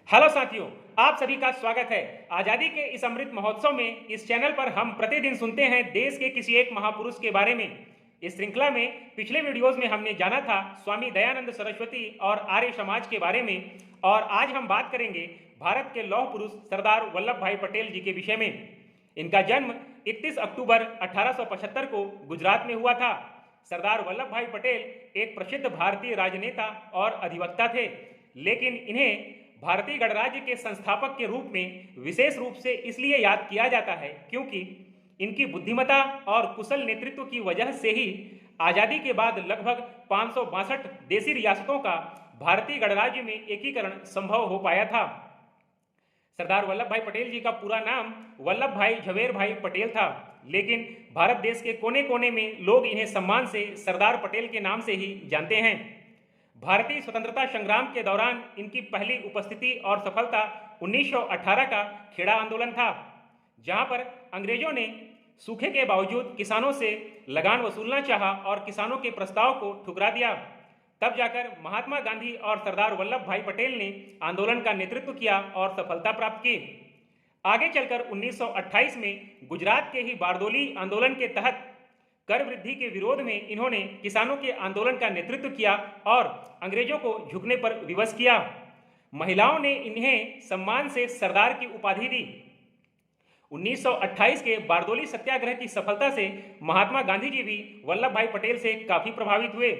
Hello साथियों, आप सभी का स्वागत है। आजादी के इस अमृत महोत्सव में इस चैनल पर हम प्रतिदिन सुनते हैं देश के किसी एक महापुरुष के बारे में। इस श्रृंखला में पिछले वीडियोस में हमने जाना था स्वामी दयानंद सरस्वती और आर्य समाज के बारे में, और आज हम बात करेंगे भारत के लौह पुरुष सरदार वल्लभ भाई पटेल जी के विषय में। इनका जन्म 31 अक्टूबर 1875 को गुजरात में हुआ था। सरदार वल्लभ भाई पटेल एक प्रसिद्ध भारतीय राजनेता और अधिवक्ता थे, लेकिन इन्हें भारतीय गणराज्य के संस्थापक के रूप में विशेष रूप से इसलिए याद किया जाता है क्योंकि इनकी बुद्धिमत्ता और कुशल नेतृत्व की वजह से ही आजादी के बाद लगभग 562 देशी रियासतों का भारतीय गणराज्य में एकीकरण संभव हो पाया था। सरदार वल्लभ भाई पटेल जी का पूरा नाम वल्लभ भाई झवेर भाई पटेल था, लेकिन भारत देश के कोने कोने में लोग इन्हें सम्मान से सरदार पटेल के नाम से ही जानते हैं। भारतीय स्वतंत्रता संग्राम के दौरान इनकी पहली उपस्थिति और सफलता 1918 का खेड़ा आंदोलन था, जहां पर अंग्रेजों ने सूखे के बावजूद किसानों से लगान वसूलना चाहा और किसानों के प्रस्ताव को ठुकरा दिया। तब जाकर महात्मा गांधी और सरदार वल्लभ भाई पटेल ने आंदोलन का नेतृत्व किया और सफलता प्राप्त की। आगे चलकर 1928 में गुजरात के ही बारदोली आंदोलन के तहत कर वृद्धि के विरोध में इन्होंने किसानों के आंदोलन का नेतृत्व किया और अंग्रेजों को झुकने पर विवश किया। महिलाओं ने इन्हें सम्मान से सरदार की उपाधि दी। 1928 के बारदोली सत्याग्रह की सफलता से महात्मा गांधी जी भी वल्लभ भाई पटेल से काफी प्रभावित हुए।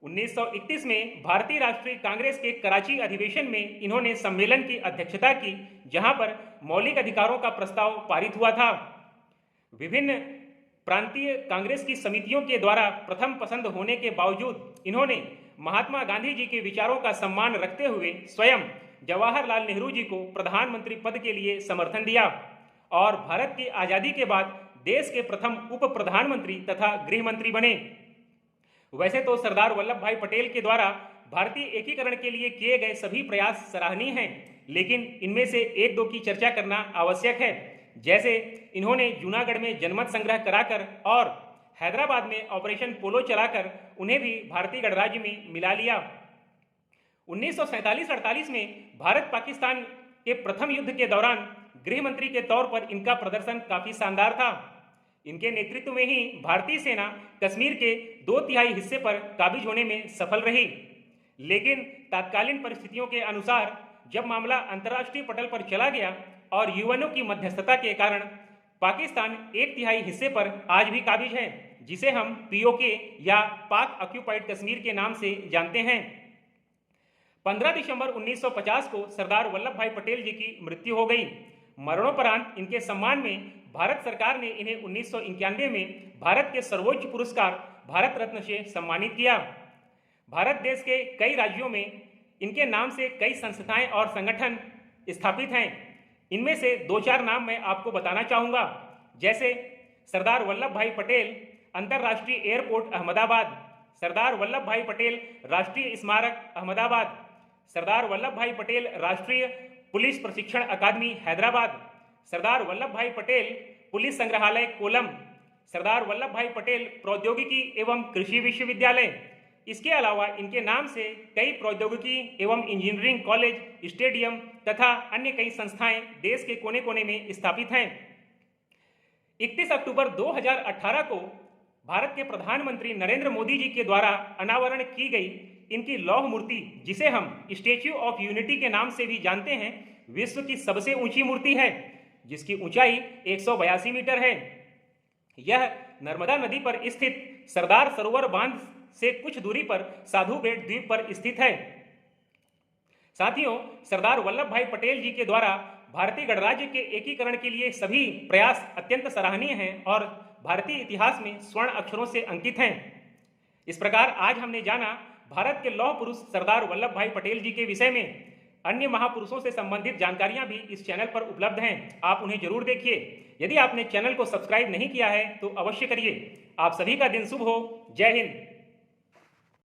1931 में भारतीय राष्ट्रीय कांग्रेस के कराची अधिवेशन में इन्होंने सम्मेलन की अध्यक्षता की, जहां पर मौलिक अधिकारों का प्रस्ताव पारित हुआ था। विभिन्न प्रांतीय कांग्रेस की समितियों के द्वारा प्रथम पसंद होने के बावजूद इन्होंने महात्मा गांधी जी के विचारों का सम्मान रखते हुए स्वयं जवाहरलाल नेहरू जी को प्रधानमंत्री पद के लिए समर्थन दिया और भारत की आजादी के बाद देश के प्रथम उप प्रधानमंत्री तथा गृह मंत्री बने। वैसे तो सरदार वल्लभ भाई पटेल के द्वारा भारतीय एकीकरण के लिए किए गए सभी प्रयास सराहनीय हैं, लेकिन इनमें से एक दो की चर्चा करना आवश्यक है। जैसे इन्होंने जूनागढ़ में जनमत संग्रह कराकर और हैदराबाद में ऑपरेशन पोलो चलाकर उन्हें भी भारतीय गणराज्य में मिला लिया। 1947-48 में भारत पाकिस्तान के प्रथम युद्ध के दौरान गृह मंत्री के तौर पर इनका प्रदर्शन काफी शानदार था। इनके नेतृत्व में ही भारतीय सेना कश्मीर के 2/3 हिस्से पर काबिज होने में सफल रही, लेकिन तात्कालीन परिस्थितियों के अनुसार जब मामला अंतर्राष्ट्रीय पटल पर चला गया और यूएनओ की मध्यस्थता के कारण पाकिस्तान 1/3 हिस्से पर आज भी काबिज है, जिसे हम पीओके या पाक ऑक्यूपाइड कश्मीर के नाम से जानते हैं। 15 दिसंबर 1950 को सरदार वल्लभ भाई पटेल जी की मृत्यु हो गई। मरणोपरांत इनके सम्मान में भारत सरकार ने इन्हें 1991 में भारत के सर्वोच्च पुरस्कार भारत रत्न से सम्मानित किया। भारत देश के कई राज्यों में इनके नाम से कई संस्थाएं और संगठन स्थापित हैं। इनमें से 2-4 नाम मैं आपको बताना चाहूँगा, जैसे सरदार वल्लभ भाई पटेल अंतर्राष्ट्रीय एयरपोर्ट अहमदाबाद, सरदार वल्लभ भाई पटेल राष्ट्रीय स्मारक अहमदाबाद, सरदार वल्लभ भाई पटेल राष्ट्रीय पुलिस प्रशिक्षण अकादमी हैदराबाद, सरदार वल्लभ भाई पटेल पुलिस संग्रहालय कोलम, सरदार वल्लभ भाई पटेल प्रौद्योगिकी एवं कृषि विश्वविद्यालय। इसके अलावा इनके नाम से कई प्रौद्योगिकी एवं इंजीनियरिंग कॉलेज, स्टेडियम तथा अन्य कई संस्थाएं देश के कोने कोने में स्थापित हैं। 31 अक्टूबर 2018 को भारत के प्रधानमंत्री नरेंद्र मोदी जी के द्वारा अनावरण की गई इनकी लौह मूर्ति, जिसे हम स्टैच्यू ऑफ यूनिटी के नाम से भी जानते हैं, विश्व की सबसे ऊंची मूर्ति है, जिसकी ऊंचाई 182 मीटर है। यह नर्मदा नदी पर स्थित सरदार सरोवर बांध से कुछ दूरी पर साधु बेट द्वीप पर स्थित है। साथियों, सरदार वल्लभ भाई पटेल जी के द्वारा भारतीय गणराज्य के एकीकरण के लिए सभी प्रयास अत्यंत सराहनीय हैं और भारतीय इतिहास में स्वर्ण अक्षरों से अंकित हैं। इस प्रकार आज हमने जाना भारत के लौह पुरुष सरदार वल्लभ भाई पटेल जी के विषय में। अन्य महापुरुषों से संबंधित जानकारियां भी इस चैनल पर उपलब्ध हैं, आप उन्हें जरूर देखिए। यदि आपने चैनल को सब्सक्राइब नहीं किया है तो अवश्य करिए। आप सभी का दिन शुभ हो। जय हिंद।